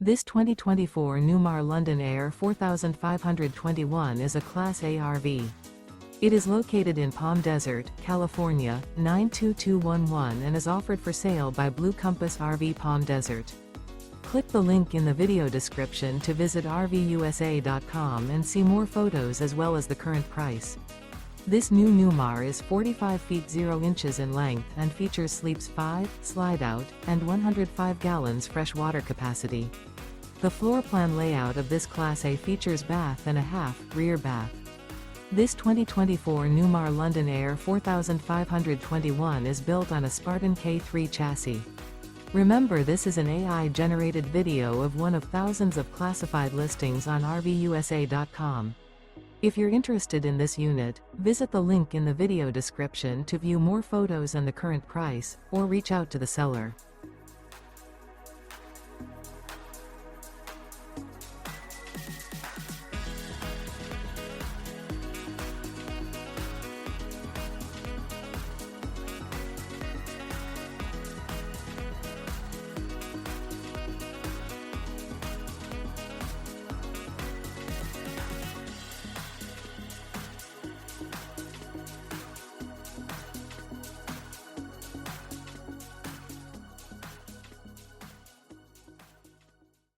This 2024 Newmar London Aire 4521 is a Class A RV. It is located in Palm Desert, California, 92211 and is offered for sale by Blue Compass RV Palm Desert. Click the link in the video description to visit RVUSA.com and see more photos as well as the current price. This new Newmar is 45 feet 0 inches in length and features sleeps 5, Slideout, and 105 gallons fresh water capacity. The floor plan layout of this Class A features bath and a half, rear bath. This 2024 Newmar London Aire 4521 is built on a Spartan K3 chassis. Remember, this is an AI-generated video of one of thousands of classified listings on RVUSA.com. If you're interested in this unit, visit the link in the video description to view more photos and the current price, or reach out to the seller.